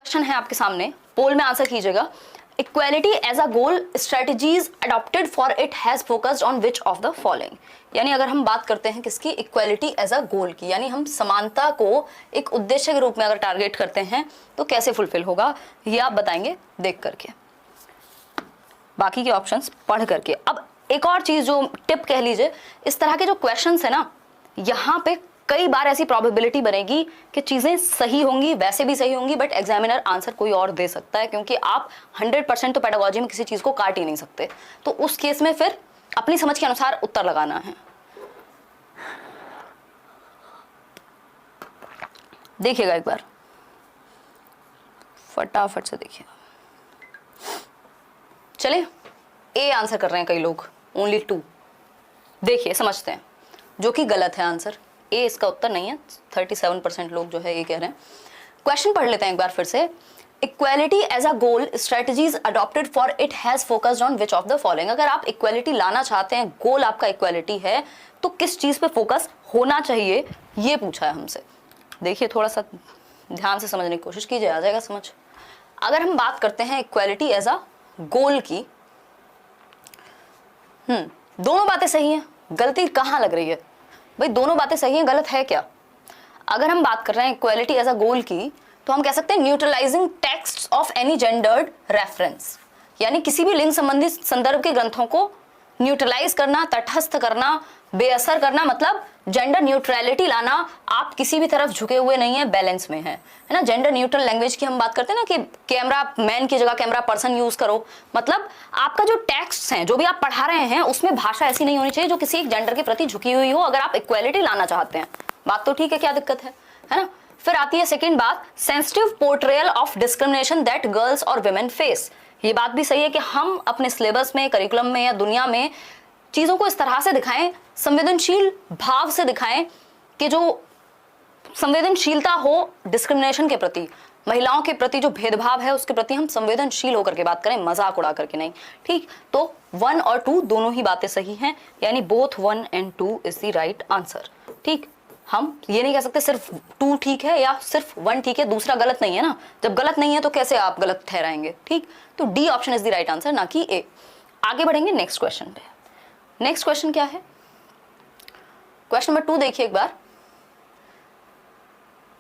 Question है आपके सामने, पोल में आंसर कीजिएगा। Equality as a goal, strategies adopted for it has focused on which of the following. यानी अगर हम बात करते हैं किसकी, इक्वालिटी एज अ गोल की, यानी हम समानता को एक उद्देश्य के रूप में अगर टारगेट करते हैं तो कैसे फुलफिल होगा, ये आप बताएंगे देख करके, बाकी के ऑप्शंस पढ़ करके। अब एक और चीज जो टिप कह लीजिए, इस तरह के जो क्वेश्चंस है ना, यहाँ पे कई बार ऐसी प्रोबेबिलिटी बनेगी कि चीजें सही होंगी, वैसे भी सही होंगी, बट एग्जामिनर आंसर कोई और दे सकता है, क्योंकि आप 100% तो पेडागोजी में किसी चीज को काट ही नहीं सकते। तो उस केस में फिर अपनी समझ के अनुसार उत्तर लगाना है। देखिएगा एक बार, फटाफट से देखिएगा। चलिए, ए आंसर कर रहे हैं कई लोग, ओनली 2। देखिए समझते हैं, जो कि गलत है आंसर। ए इसका उत्तर नहीं है, 37% लोग जो है ये कह रहे हैं। क्वेश्चन पढ़ लेते हैं एक बार फिर से। Equality as a goal, strategies adopted for it has focused on which of the following. अगर आप इक्वालिटी लाना चाहते हैं, गोल आपका इक्वालिटी है, तो किस चीज पे फोकस होना चाहिए, ये पूछा है हमसे। देखिए थोड़ा सा ध्यान से समझने की कोशिश कीजिए, आ जाएगा समझ। अगर हम बात करते हैं इक्वालिटी एज अ गोल की, दोनों बातें सही हैं, गलती कहाँ लग रही है भाई? दोनों बातें सही हैं, गलत है क्या? अगर हम बात कर रहे हैं इक्वालिटी एज अ गोल की, तो हम कह सकते हैं neutralising text of any gendered reference, यानी किसी भी लिंग संबंधी संदर्भ के ग्रंथों को न्यूट्रलाइज करना, तटस्थ करना, बेअसर करना, मतलब जेंडर न्यूट्रलिटी लाना। आप किसी भी तरफ झुके हुए नहीं है, बैलेंस में है ना। जेंडर न्यूट्रल लैंग्वेज की हम बात करते हैं ना, कि कैमरा मैन की जगह कैमरा पर्सन यूज करो, मतलब आपका जो टेक्स्ट हैं, जो भी आप पढ़ा रहे हैं, उसमें भाषा ऐसी नहीं होनी चाहिए जो किसी एक जेंडर के प्रति झुकी हुई हो, अगर आप इक्वालिटी लाना चाहते हैं। बात तो ठीक है, क्या दिक्कत है ना। फिर आती है सेकेंड बात, sensitive portrayal of discrimination that girls और वुमेन फेस। ये बात भी सही है कि हम अपने सिलेबस में, करिकुलम में या दुनिया में चीजों को इस तरह से दिखाएं, संवेदनशील भाव से दिखाएं कि जो संवेदनशीलता हो डिस्क्रिमिनेशन के प्रति, महिलाओं के प्रति जो भेदभाव है उसके प्रति हम संवेदनशील होकर के बात करें, मजाक उड़ा करके नहीं। ठीक, तो 1 और 2 दोनों ही बातें सही हैं, यानी both 1 and 2 is the right answer. ठीक, हम ये नहीं कह सकते सिर्फ 2 ठीक है या सिर्फ 1 ठीक है, दूसरा गलत नहीं है ना। जब गलत नहीं है तो कैसे आप गलत ठहराएंगे? ठीक, तो D option is the right answer, ना कि ए। आगे बढ़ेंगे नेक्स्ट क्वेश्चन पे। नेक्स्ट क्वेश्चन क्या है? क्वेश्चन नंबर 2 देखिए एक बार।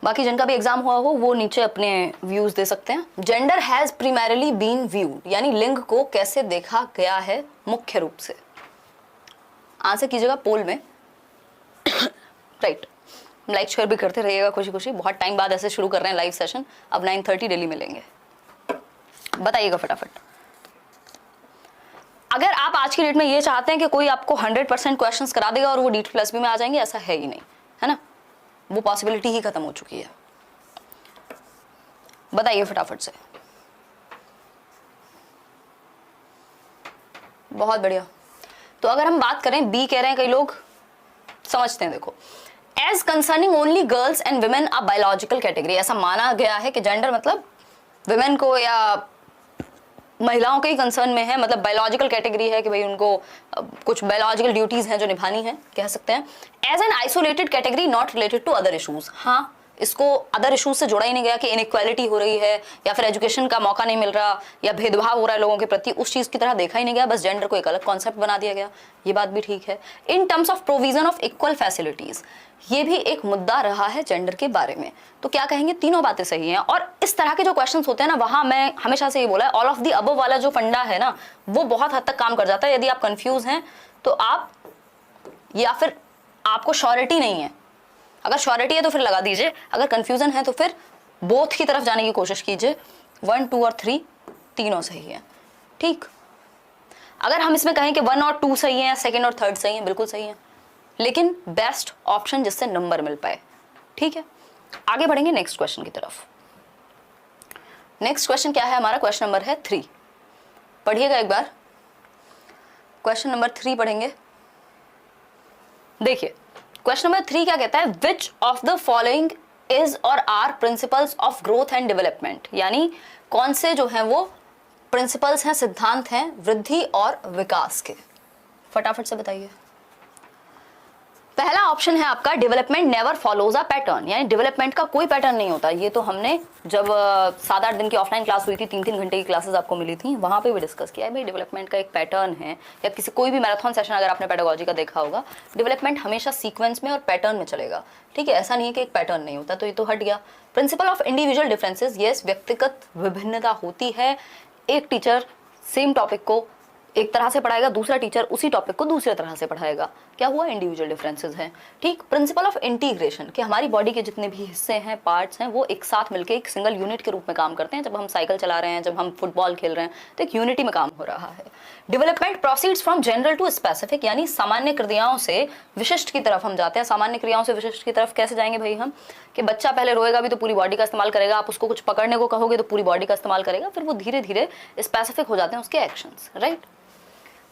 बाकी जिनका भी एग्जाम हुआ हो वो नीचे अपने व्यूज दे सकते हैं। Gender has primarily been viewed, यानी लिंग को कैसे देखा गया है मुख्य रूप से। आंसर कीजिएगा पोल में। राइट, लाइक शेयर भी करते रहिएगा खुशी खुशी। बहुत टाइम बाद ऐसे शुरू कर रहे हैं लाइव सेशन, अब 9:30 डेली मिलेंगे। बताइएगा फटाफट। अगर आप आज की डेट में ये चाहते हैं कि कोई आपको 100% क्वेश्चंस करा देगा और वो D2+B में आ जाएंगे, ऐसा है ही नहीं, है ना। वो पॉसिबिलिटी ही खत्म हो चुकी है। बताइए फटाफट से। बहुत बढ़िया। तो अगर हम बात करें, बी कह रहे हैं कई लोग, समझते हैं। देखो, as concerning only girls and women a biological category, ऐसा माना गया है कि जेंडर मतलब वुमेन को या महिलाओं के ही कंसर्न में है, मतलब बायोलॉजिकल कैटेगरी है कि भाई उनको कुछ बायोलॉजिकल ड्यूटीज हैं जो निभानी है, कह सकते हैं। As an isolated category not related to other issues, हाँ, इसको अदर इशूज से जोड़ा ही नहीं गया कि इनइक्वालिटी हो रही है या फिर एजुकेशन का मौका नहीं मिल रहा या भेदभाव हो रहा है लोगों के प्रति, उस चीज की तरह देखा ही नहीं गया, बस जेंडर को एक अलग कॉन्सेप्ट बना दिया गया। ये बात भी ठीक है। In terms of provision of equal facilities, ये भी एक मुद्दा रहा है जेंडर के बारे में। तो क्या कहेंगे, तीनों बातें सही हैं। और इस तरह के जो क्वेश्चंस होते हैं ना, वहां मैं हमेशा से ये बोला है, ऑल ऑफ द अबव वाला जो फंडा है ना, वो बहुत हद तक काम कर जाता है। यदि आप कंफ्यूज हैं तो आप, या फिर आपको श्योरिटी नहीं है, अगर श्योरिटी है तो फिर लगा दीजिए, अगर कंफ्यूजन है तो फिर बोथ की तरफ जाने की कोशिश कीजिए। 1, 2 और 3 तीनों सही है। ठीक, अगर हम इसमें कहें कि 1 और 2 सही है, सेकंड और थर्ड सही है, बिल्कुल सही है, लेकिन बेस्ट ऑप्शन जिससे नंबर मिल पाए। ठीक है, आगे बढ़ेंगे नेक्स्ट क्वेश्चन की तरफ। नेक्स्ट क्वेश्चन क्या है हमारा? क्वेश्चन नंबर है 3। पढ़िएगा एक बार, क्वेश्चन नंबर 3 पढ़ेंगे। देखिए क्वेश्चन नंबर 3 क्या कहता है? Which of the following is और are principles of growth and development, यानी कौन से जो हैं वो प्रिंसिपल्स हैं, सिद्धांत हैं वृद्धि और विकास के। फटाफट से बताइए। पहला ऑप्शन है आपका development never follows a pattern, यानी डेवलपमेंट का कोई पैटर्न नहीं होता। ये तो हमने जब 7-8 दिन की ऑफलाइन क्लास हुई थी, 3-3 घंटे की क्लासेस आपको मिली थी, वहां पे भी डिस्कस किया है भाई डेवलपमेंट का एक पैटर्न है। या किसी कोई भी मैराथन सेशन अगर आपने पेडागोजी का देखा होगा, डेवलपमेंट हमेशा सीक्वेंस में और पैटर्न में चलेगा, ठीक है, ऐसा नहीं है कि एक पैटर्न नहीं होता। तो ये तो हट गया। Principle of individual differences, yes, व्यक्तिगत विभिन्नता होती है। एक टीचर सेम टॉपिक को एक तरह से पढ़ाएगा, दूसरा टीचर उसी टॉपिक को दूसरे तरह से पढ़ाएगा। क्या हुआ? इंडिविजुअल डिफरेंसेस हैं। ठीक। प्रिंसिपल ऑफ इंटीग्रेशन, कि हमारी बॉडी के जितने भी हिस्से हैं, पार्ट्स हैं, वो एक साथ मिलकर एक सिंगल यूनिट के रूप में काम करते हैं। जब हम साइकिल चला रहे हैं, जब हम फुटबॉल खेल रहे हैं, तो एक यूनिटी में काम हो रहा है। Development proceeds from general to specific, यानी सामान्य क्रियाओं से विशिष्ट की तरफ हम जाते हैं। सामान्य क्रियाओं से विशिष्ट की तरफ कैसे जाएंगे भाई हम? कि बच्चा पहले रोएगा भी तो पूरी बॉडी का इस्तेमाल करेगा, आप उसको कुछ पकड़ने को कहोगे तो पूरी बॉडी का इस्तेमाल करेगा, फिर वो धीरे धीरे स्पेसिफिक हो जाते हैं उसके एक्शंस, राइट।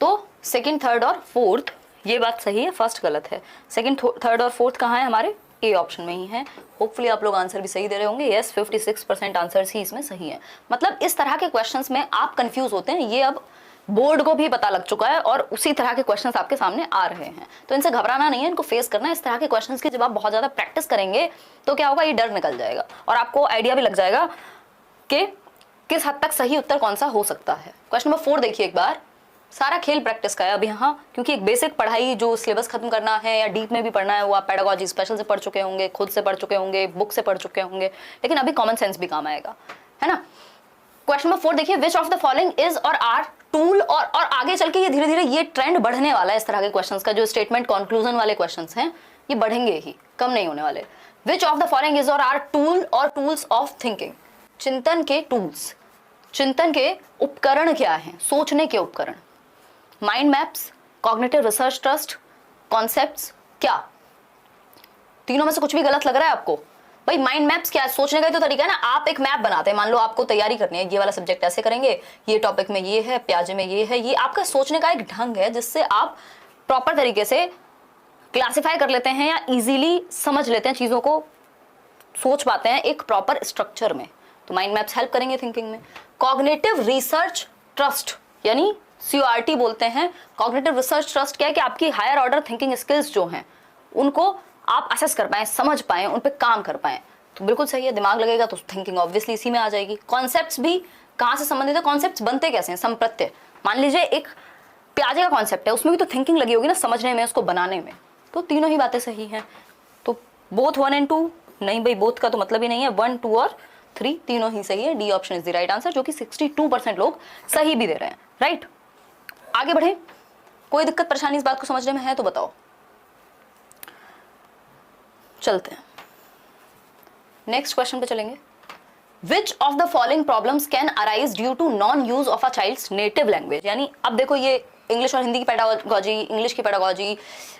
तो सेकंड, थर्ड और फोर्थ ये बात सही है, फर्स्ट गलत है। सेकंड, थर्ड और फोर्थ कहाँ है? हमारे ए ऑप्शन में ही है। होपफुली आप लोग आंसर भी सही दे रहे होंगे। यस, 56% आंसर ही इसमें सही है। मतलब इस तरह के क्वेश्चंस में आप कंफ्यूज होते हैं, ये अब बोर्ड को भी पता लग चुका है और उसी तरह के क्वेश्चंस आपके सामने आ रहे हैं। तो इनसे घबराना नहीं है, इनको फेस करना है। इस तरह के क्वेश्चंस की जब आप बहुत ज्यादा प्रैक्टिस करेंगे तो क्या होगा, ये डर निकल जाएगा और आपको आइडिया भी लग जाएगा कि किस हद तक सही उत्तर कौन सा हो सकता है। क्वेश्चन नंबर 4 देखिए एक बार। सारा खेल प्रैक्टिस का है अभी यहाँ, क्योंकि एक बेसिक पढ़ाई जो सिलेबस खत्म करना है या डीप में भी पढ़ना है, वो आप पेडागोजी स्पेशल से पढ़ चुके होंगे, खुद से पढ़ चुके होंगे, बुक से पढ़ चुके होंगे, लेकिन अभी कॉमन सेंस भी काम आएगा, है ना। क्वेश्चन नंबर 4 देखिए, which of the following is और आर टूल, और आगे चल के ये धीरे धीरे ये ट्रेंड बढ़ने वाला है। इस तरह के क्वेश्चंस का जो स्टेटमेंट कंक्लूजन वाले क्वेश्चंस हैं, ये बढ़ेंगे ही, कम नहीं होने वाले। विच ऑफ द फॉलोइंग इज और आर टूल और टूल्स ऑफ थिंकिंग, चिंतन के टूल्स, चिंतन के उपकरण क्या हैं, सोचने के उपकरण। Mind maps, cognitive research trust, concepts, क्या? तीनों में से कुछ भी गलत लग रहा है आपको? भाई माइंड मैप्स क्या है? सोचने का ही तो तरीका है ना। आप एक मैप बनाते हैं, मान लो आपको तैयारी करनी है, ये वाला सब्जेक्ट ऐसे करेंगे, ये टॉपिक में ये है, प्याजे में ये है, ये आपका सोचने का एक ढंग है जिससे आप प्रॉपर तरीके से क्लासिफाई कर लेते हैं या इजीली समझ लेते हैं, चीजों को सोच पाते हैं एक प्रॉपर स्ट्रक्चर में। तो माइंड मैप्स हेल्प करेंगे थिंकिंग में। कॉग्निटिव रिसर्च ट्रस्ट, यानी CORT बोलते हैं। कॉग्निटिव रिसर्च ट्रस्ट क्या है? कि आपकी हायर ऑर्डर थिंकिंग स्किल्स जो हैं उनको आप असेस कर पाएं, समझ पाएं, उन पे काम कर पाएं। तो बिल्कुल सही है, दिमाग लगेगा तो थिंकिंग ऑब्वियसली इसी में आ जाएगी। कॉन्सेप्ट्स भी कहाँ से संबंधित है? कॉन्सेप्ट्स बनते कैसे हैं? संप्रत्यय, मान लीजिए एक प्याजे का कॉन्सेप्ट है, उसमें भी तो थिंकिंग लगी होगी ना, समझने में, उसको बनाने में। तो तीनों ही बातें सही हैं। तो बोथ 1 और 2 नहीं भाई, बोथ का तो मतलब ही नहीं है, 1, 2 और 3 तीनों ही सही है। D option is the right answer, जो कि 62% लोग सही भी दे रहे हैं, राइट। आगे बढ़े, कोई दिक्कत परेशानी इस बात को समझने में है तो बताओ। चलते हैं नेक्स्ट क्वेश्चन पे चलेंगे। Which of the following problems can arise due to non use of a child's native language, यानी अब देखो ये इंग्लिश और हिंदी की पेडागोजी, इंग्लिश की पेडागोजी,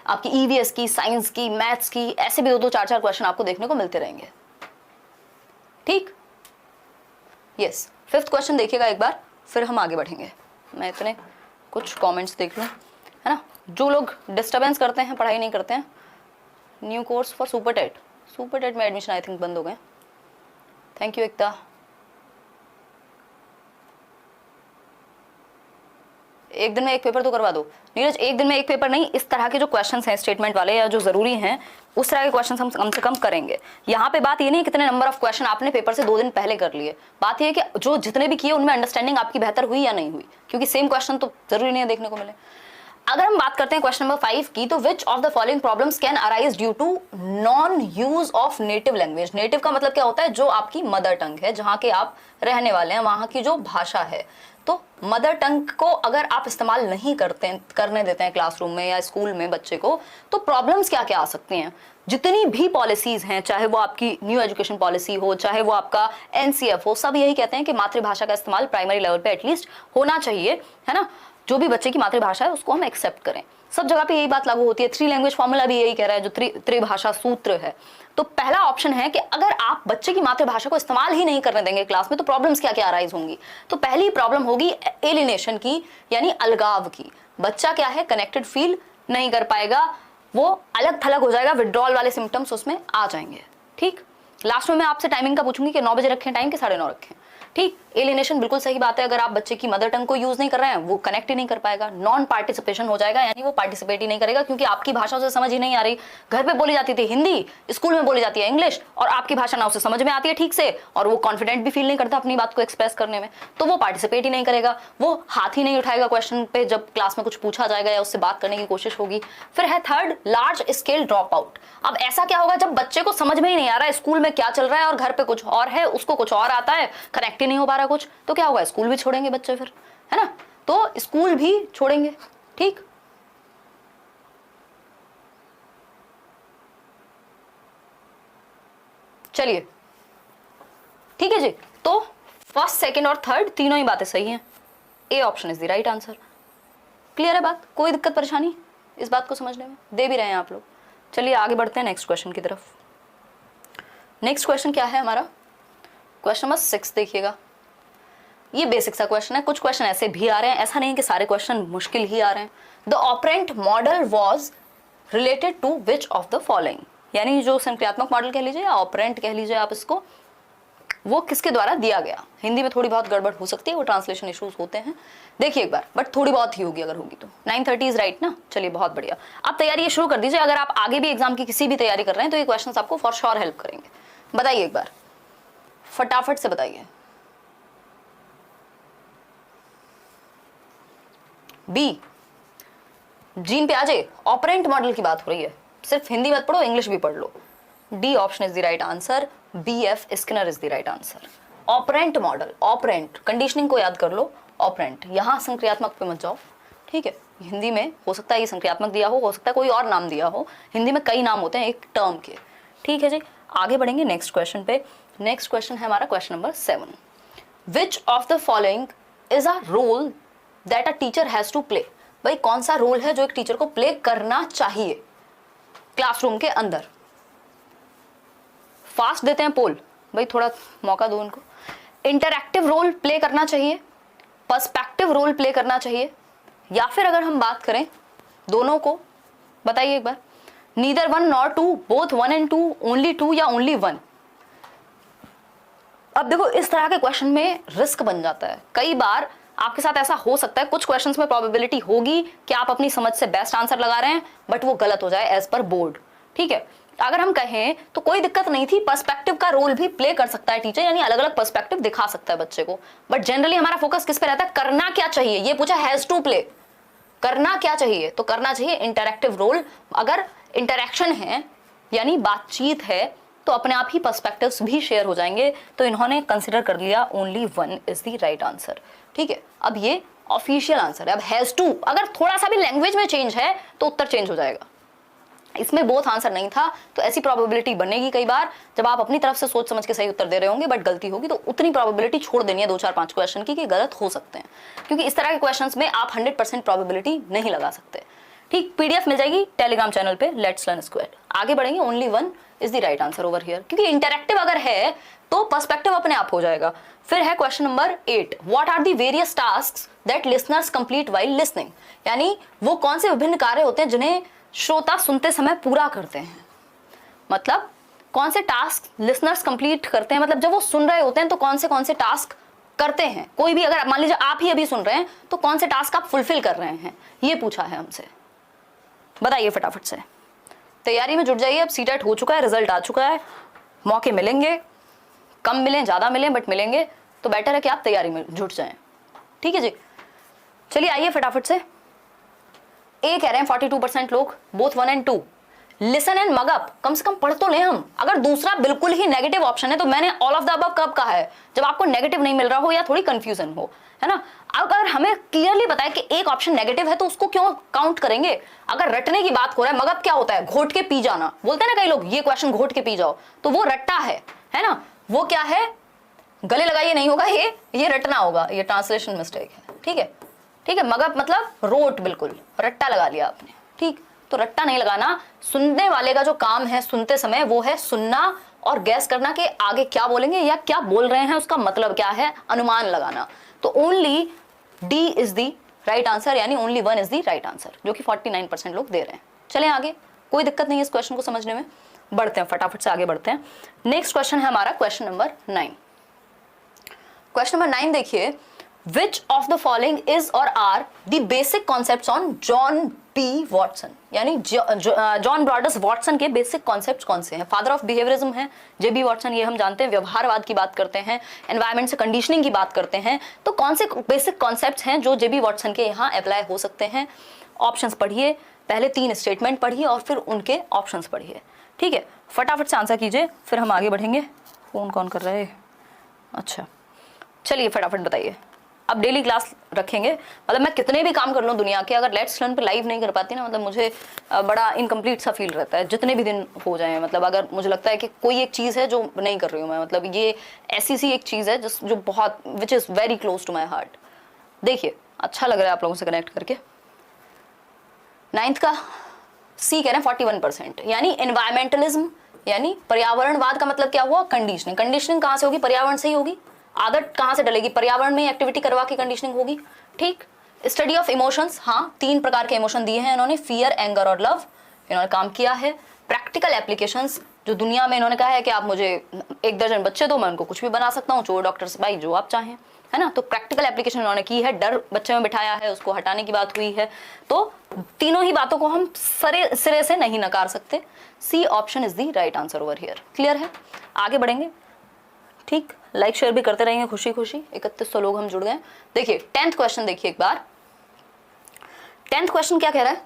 आपकी EVS की, साइंस की, मैथ्स की, ऐसे भी 2-2, 4-4 क्वेश्चन आपको देखने को मिलते रहेंगे, ठीक। यस, 5th क्वेश्चन देखिएगा एक बार, फिर हम आगे बढ़ेंगे। मैं इतने कुछ कमेंट्स देख लूँ, है ना। जो लोग डिस्टर्बेंस करते हैं, पढ़ाई नहीं करते हैं, new course for super TET में एडमिशन आई थिंक बंद हो गए। Thank you Ekta. एक दिन में एक पेपर तो करवा दो नीरज। एक दिन में एक पेपर नहीं, इस तरह के जो क्वेश्चंस हैं स्टेटमेंट वाले या जो जरूरी हैं, उस तरह के क्वेश्चंस हम कम से कम करेंगे। यहाँ पे बात ये नहीं कितने नंबर ऑफ क्वेश्चन आपने पेपर से 2 दिन पहले कर लिए, बात ये है कि जो जितने भी किए उनमें अंडरस्टैंडिंग आपकी बेहतर हुई या नहीं हुई, क्योंकि सेम क्वेश्चन तो जरूरी नहीं है देखने को मिले। अगर हम बात करते हैं क्वेश्चन नंबर 5 की, तो which of the following problems can arise due to non use of native language. Native का मतलब क्या होता है? जो आपकी मदर टंग है, जहाँ के आप रहने वाले हैं, वहाँ की जो भाषा है। तो मदर टंग को अगर आप इस्तेमाल नहीं करने देते हैं क्लासरूम में या स्कूल में बच्चे को, तो प्रॉब्लम्स क्या क्या आ सकती हैं। जितनी भी पॉलिसीज हैं, चाहे वो आपकी न्यू एजुकेशन पॉलिसी हो, चाहे वो आपका NCF हो, सब यही कहते हैं कि मातृभाषा का इस्तेमाल प्राइमरी लेवल पे एटलीस्ट होना चाहिए, है ना। जो भी बच्चे की मातृभाषा है उसको हम एक्सेप्ट करें। सब जगह पे यही बात लागू होती है। 3 लैंग्वेज फॉर्मूला भी यही कह रहा है, जो त्रिभाषा सूत्र है। तो पहला ऑप्शन है कि अगर आप बच्चे की मातृभाषा को इस्तेमाल ही नहीं करने देंगे क्लास में, तो प्रॉब्लम्स क्या क्या अराइज होंगी। तो पहली प्रॉब्लम होगी एलिनेशन की, यानी अलगाव की। बच्चा क्या है, कनेक्टेड फील नहीं कर पाएगा, वो अलग थलग हो जाएगा, विड्रॉल वाले सिम्टम्स उसमें आ जाएंगे, ठीक। लास्ट में मैं आपसे टाइमिंग का पूछूंगी कि 9 बजे रखें टाइम कि 9:30 रखें। ठीक, एलिनेशन बिल्कुल सही बात है। अगर आप बच्चे की मदर टंग को यूज नहीं कर रहे हैं, वो कनेक्ट ही नहीं कर पाएगा, नॉन पार्टिसिपेशन हो जाएगा, यानी वो पार्टिसिपेट ही नहीं करेगा, क्योंकि आपकी भाषा उसे समझ ही नहीं आ रही। घर पे बोली जाती थी हिंदी, स्कूल में बोली जाती है इंग्लिश, और आपकी भाषा ना उसे समझ में आती है ठीक से, और वो कॉन्फिडेंट भी फील नहीं करता अपनी बात को एक्सप्रेस करने में, तो वो पार्टिसिपेट ही नहीं करेगा, वो हाथ ही नहीं उठाएगा क्वेश्चन पे जब क्लास में कुछ पूछा जाएगा या उससे बात करने की कोशिश होगी। फिर है third, large scale drop out. अब ऐसा क्या होगा जब बच्चे को समझ में ही नहीं आ रहा है स्कूल में क्या चल रहा है और घर पे कुछ और है, उसको कुछ और आता है, कनेक्ट ही नहीं हो पा रहा कुछ, तो क्या होगा, स्कूल भी छोड़ेंगे बच्चे फिर, है ना, तो स्कूल भी छोड़ेंगे। ठीक, चलिए ठीक है जी, तो फर्स्ट, सेकंड और थर्ड तीनों ही बातें सही हैं। A option is the right answer. Clear है बात, कोई दिक्कत परेशानी इस बात को समझने में, दे भी रहे हैं आप लोग। चलिए आगे बढ़ते हैं नेक्स्ट क्वेश्चन की तरफ। नेक्स्ट क्वेश्चन क्या है हमारा, क्वेश्चन नंबर 6 देखिएगा। ये बेसिक सा क्वेश्चन है, कुछ क्वेश्चन ऐसे भी आ रहे हैं, ऐसा नहीं कि सारे क्वेश्चन मुश्किल ही आ रहे हैं। The operant model was related to which of the following, यानी जो संक्रियात्मक मॉडल कह लीजिए या ऑपरेंट कह लीजिए आप इसको, वो किसके द्वारा दिया गया। हिंदी में थोड़ी बहुत गड़बड़ हो सकती है, वो ट्रांसलेशन इश्यूज होते हैं, देखिए एक बार, बट थोड़ी बहुत ही होगी, अगर होगी तो। 9:30 इज राइट ना, चलिए बहुत बढ़िया। आप तैयारी शुरू कर दीजिए, अगर आप आगे भी एग्जाम की किसी भी तैयारी कर रहे हैं तो ये क्वेश्चन आपको फॉर श्योर हेल्प करेंगे। बताइए एक बार, फटाफट से बताइए। बी, जीन पे आ जाए, ऑपरेंट मॉडल की बात हो रही है, सिर्फ हिंदी मत पढ़ो, इंग्लिश भी पढ़ लो। D option is the right answer, B F Skinner is the right answer. Operant model, operant, conditioning को याद कर लो, ऑपरेंट, यहां संक्रियात्मक पे मत जाओ, ठीक है। हिंदी में हो सकता है ये संक्रियात्मक दिया हो सकता है कोई और नाम दिया हो, हिंदी में कई नाम होते हैं एक टर्म के, ठीक है जी। आगे बढ़ेंगे नेक्स्ट क्वेश्चन पे। नेक्स्ट क्वेश्चन है हमारा question number 7। Which of the following is a role that a teacher has to play. भाई कौन सा रोल है जो एक टीचर को प्ले करना चाहिए क्लासरूम के अंदर। फास्ट देते हैं पोल, भाई थोड़ा मौका दो उनको। इंटरैक्टिव रोल प्ले करना चाहिए, पर्सपेक्टिव रोल प्ले करना चाहिए, या फिर अगर हम बात करें दोनों को, बताइए एक बार। Neither 1 nor 2, both 1 and 2, only 2 या ओनली 1। अब देखो इस तरह के क्वेश्चन में रिस्क बन जाता है, कई बार आपके साथ ऐसा हो सकता है, कुछ क्वेश्चंस में प्रोबेबिलिटी होगी कि आप अपनी समझ से बेस्ट आंसर लगा रहे हैं, बट वो गलत हो जाए एज पर बोर्ड, ठीक है। अगर हम कहें तो कोई दिक्कत नहीं थी, पर्सपेक्टिव का रोल भी प्ले कर सकता है टीचर, यानी अलग अलग पर्सपेक्टिव दिखा सकता है बच्चे को, बट जनरली हमारा फोकस किस पे रहता है, करना क्या चाहिए। ये पूछा हैज टू प्ले, करना क्या चाहिए, तो करना चाहिए इंटरैक्टिव रोल। अगर इंटरैक्शन है यानी बातचीत है तो अपने आप ही पर्सपेक्टिव्स भी शेयर हो जाएंगे, तो इन्होंने कंसिडर कर लिया only 1 is the right answer, ठीक है। अब ये ऑफिशियल आंसर है। अब हैज टू, अगर थोड़ा सा भी लैंग्वेज में चेंज है तो उत्तर चेंज हो जाएगा। इसमें बोथ आंसर नहीं था, तो ऐसी प्रोबेबिलिटी बनेगी कई बार जब आप अपनी तरफ से सोच समझ के सही उत्तर दे रहे होंगे, बट गलती होगी तो उतनी प्रोबेबिलिटी छोड़ देनी है 2, 4, 5 क्वेश्चन की कि गलत हो सकते हैं, क्योंकि इस तरह के क्वेश्चंस में आप 100% प्रोबेबिलिटी नहीं लगा सकते, ठीक। पीडीएफ मिल जाएगी टेलीग्राम चैनल पे, लेट्स लर्न स्क्वायर। आगे बढ़ेंगे, only 1 is the right answer over here, क्योंकि इंटरैक्टिव अगर है तो पर्सपेक्टिव अपने आप हो जाएगा। फिर है question number 8, what are the various tasks that listeners complete while listening, यानी वो कौन से विभिन्न कार्य होते हैं जिन्हें श्रोता सुनते समय पूरा करते हैं। मतलब कौन से टास्क लिसनर्स कंप्लीट करते हैं, मतलब जब वो सुन रहे होते हैं तो कौन से टास्क करते हैं। कोई भी, अगर मान लीजिए आप ही अभी सुन रहे हैं तो कौन से टास्क आप फुलफिल कर रहे हैं, ये पूछा है हमसे। बताइए फटाफट से, तैयारी में जुट जाइए। अब सीटेट हो चुका है, रिजल्ट आ चुका है, मौके मिलेंगे, कम मिलें ज्यादा मिलें, बट मिलेंगे, तो बेटर है कि आप तैयारी में जुट जाएं, ठीक है जी। चलिए आइए फटाफट से। ए कह रहे हैं 42% लोग, both 1 and 2, listen and mug up, कम से कम पढ़ तो लें हम। अगर दूसरा बिल्कुल ही नेगेटिव ऑप्शन है तो मैंने ऑल ऑफ द अबव कब कहा है, जब आपको नेगेटिव नहीं मिल रहा हो या थोड़ी कंफ्यूजन हो, है ना। अगर हमें क्लियरली पता है कि एक ऑप्शन नेगेटिव है तो उसको क्यों काउंट करेंगे। अगर रटने की बात हो रहा है, मगअप क्या होता है, घोट के पी जाना, बोलते हैं ना कई लोग, ये क्वेश्चन घोट के पी जाओ, तो वो रट्टा है ना। वो क्या है, गले लगाइए नहीं होगा, ये रटना होगा, ये ट्रांसलेशन मिस्टेक है, ठीक है, ठीक है। मगअप मतलब रोट, बिल्कुल रट्टा लगा लिया आपने, ठीक। तो रट्टा नहीं लगाना, सुनने वाले का जो काम है सुनते समय वो है सुनना और गैस करना कि आगे क्या बोलेंगे या क्या बोल रहे हैं, उसका मतलब क्या है, अनुमान लगाना। तो only D is the right answer, यानी only 1 is the right answer, जो कि 49% लोग दे रहे हैं। चलें आगे, कोई दिक्कत नहीं है इस क्वेश्चन को समझने में, बढ़ते हैं फटाफट से आगे बढ़ते हैं। नेक्स्ट क्वेश्चन है हमारा क्वेश्चन नंबर 9। क्वेश्चन नंबर 9 देखिए, which of the following is और are the basic concepts on John B Watson, यानी जॉन ब्रॉडस वॉटसन के बेसिक कॉन्सेप्ट्स कौन से हैं? फादर ऑफ बिहेवियरिज्म है जेबी वॉटसन, ये हम जानते हैं, व्यवहारवाद की बात करते हैं, एनवायरमेंट से कंडीशनिंग की बात करते हैं। तो कौन से बेसिक कॉन्सेप्ट्स हैं जो जेबी वॉटसन के यहाँ अप्लाई हो सकते हैं? ऑप्शंस पढ़िए, पहले 3 स्टेटमेंट पढ़िए और फिर उनके ऑप्शंस पढ़िए, ठीक है? फटाफट से आंसर कीजिए, फिर हम आगे बढ़ेंगे। फोन कौन कर रहा है? अच्छा, चलिए फटाफट बताइए। अब डेली क्लास रखेंगे, मतलब मैं कितने भी काम कर लूँ दुनिया के, अगर लेट्स लर्न पे लाइव नहीं कर पाती ना, मतलब मुझे बड़ा इनकम्प्लीट सा फील रहता है, जितने भी दिन हो जाए। मतलब अगर मुझे लगता है कि कोई एक चीज़ है जो नहीं कर रही हूँ मैं, मतलब ये ऐसी सी एक चीज़ है जो बहुत which is very close to my heart. देखिए, अच्छा लग रहा है आप लोगों से कनेक्ट करके। 9th का सी कह रहे हैं 41%, यानी एनवायरमेंटलिज्म, यानी पर्यावरणवाद का मतलब क्या हुआ? कंडीशनिंग। कंडीशनिंग कहाँ से होगी? पर्यावरण से ही होगी। आदत कहाँ से डलेगी? पर्यावरण में एक्टिविटी करवा के कंडीशनिंग होगी, ठीक? स्टडी ऑफ इमोशंस, हाँ 3 प्रकार के इमोशन दिए हैं इन्होंने, फियर, एंगर और लव, इन्होंने काम किया है। प्रैक्टिकल एप्लीकेशंस, जो दुनिया में इन्होंने कहा है कि आप मुझे 1 दर्जन बच्चे दो, मैं उनको कुछ भी बना सकता हूँ, चोर, डॉक्टर, सिपाही, जो आप चाहें, है ना? तो प्रैक्टिकल एप्लीकेशन उन्होंने की है। डर बच्चे में बिठाया है, उसको हटाने की बात हुई है। तो तीनों ही बातों को हम सिरे से नहीं नकार सकते। C option is the right answer over here. Clear है? आगे बढ़ेंगे, ठीक? लाइक शेयर भी करते रहेंगे खुशी खुशी। 3100 लोग हम जुड़ गए। देखिए 10th क्वेश्चन देखिए एक बार। 10th क्वेश्चन क्या कह रहा है?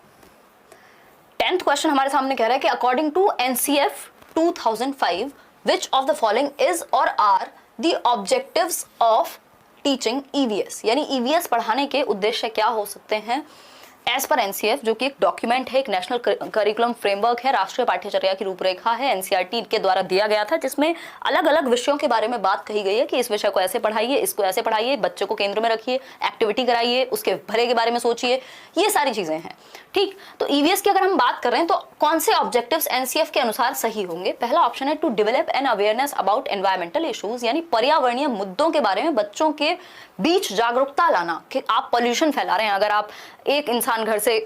10th क्वेश्चन हमारे सामने कह रहा है कि according to NCF 2005 which of the following is और are the objectives of teaching EVS, यानी ईवीएस पढ़ाने के उद्देश्य क्या हो सकते हैं एज पर एनसीएफ, जो कि एक डॉक्यूमेंट है, एक नेशनल करिकुलम फ्रेमवर्क है, राष्ट्रीय पाठ्यचर्या की रूपरेखा है, एनसीईआरटी के द्वारा दिया गया था, जिसमें अलग अलग विषयों के बारे में बात कही गई है कि इस विषय को ऐसे पढ़ाइए, इसको ऐसे पढ़ाइए, बच्चे को केंद्र में रखिए, एक्टिविटी कराइए, उसके भले के बारे में सोचिए, ये सारी चीजें हैं, ठीक? तो ईवीएस की अगर हम बात कर रहे हैं तो कौन से ऑब्जेक्टिव्स एनसीएफ के अनुसार सही होंगे? पहला ऑप्शन है to develop an awareness about environmental issues, यानी पर्यावरणीय मुद्दों के बारे में बच्चों के बीच जागरूकता लाना कि आप पॉल्यूशन फैला रहे हैं। अगर आप एक इंसान घर से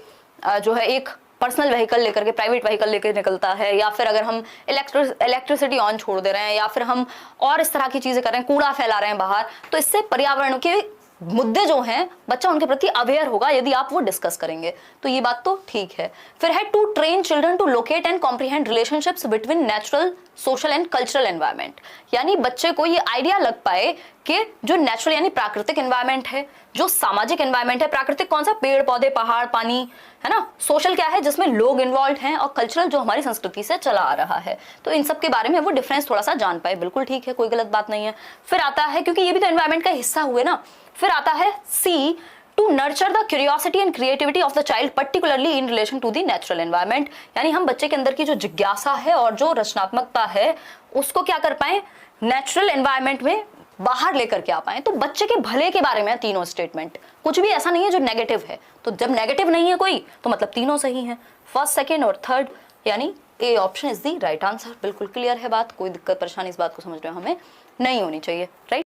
जो है एक पर्सनल व्हीकल लेकर के, प्राइवेट व्हीकल लेकर निकलता है, या फिर अगर हम इलेक्ट्रिसिटी ऑन छोड़ दे रहे हैं, या फिर हम और इस तरह की चीजें कर रहे हैं, कूड़ा फैला रहे हैं बाहर, तो इससे पर्यावरण के मुद्दे जो हैं बच्चा उनके प्रति अवेयर होगा यदि आप वो डिस्कस करेंगे, तो ये बात तो ठीक है। फिर है to train children to locate and comprehend relationships between natural, social and cultural environment, यानी बच्चे को ये आइडिया लग पाए कि जो नेचुरल यानी प्राकृतिक एनवायरनमेंट है, जो सामाजिक एनवायरनमेंट है, प्राकृतिक कौन सा? पेड़ पौधे, पहाड़, पानी, है ना? सोशल क्या है? जिसमें लोग इन्वॉल्व हैं, और कल्चरल जो हमारी संस्कृति से चला आ रहा है, तो इन सब के बारे में वो डिफरेंस थोड़ा सा जान पाए। बिल्कुल ठीक है, कोई गलत बात नहीं है। फिर आता है, क्योंकि ये भी तो एनवायरनमेंट का हिस्सा हुए ना, फिर आता है C to nurture the curiosity and creativity of the child particularly in relation to the natural environment, यानी हम बच्चे के अंदर की जो जिज्ञासा है और जो रचनात्मकता है उसको क्या कर पाए? नेचुरल एनवायरनमेंट में बाहर लेकर के आ पाए। तो बच्चे के भले के बारे में तीनों स्टेटमेंट, कुछ भी ऐसा नहीं है जो नेगेटिव है, तो जब नेगेटिव नहीं है कोई तो मतलब तीनों सही है, फर्स्ट, सेकेंड और थर्ड, यानी A option is the right answer. बिल्कुल क्लियर है बात, कोई दिक्कत परेशानी इस बात को समझ रहे हो हमें नहीं होनी चाहिए, राइट?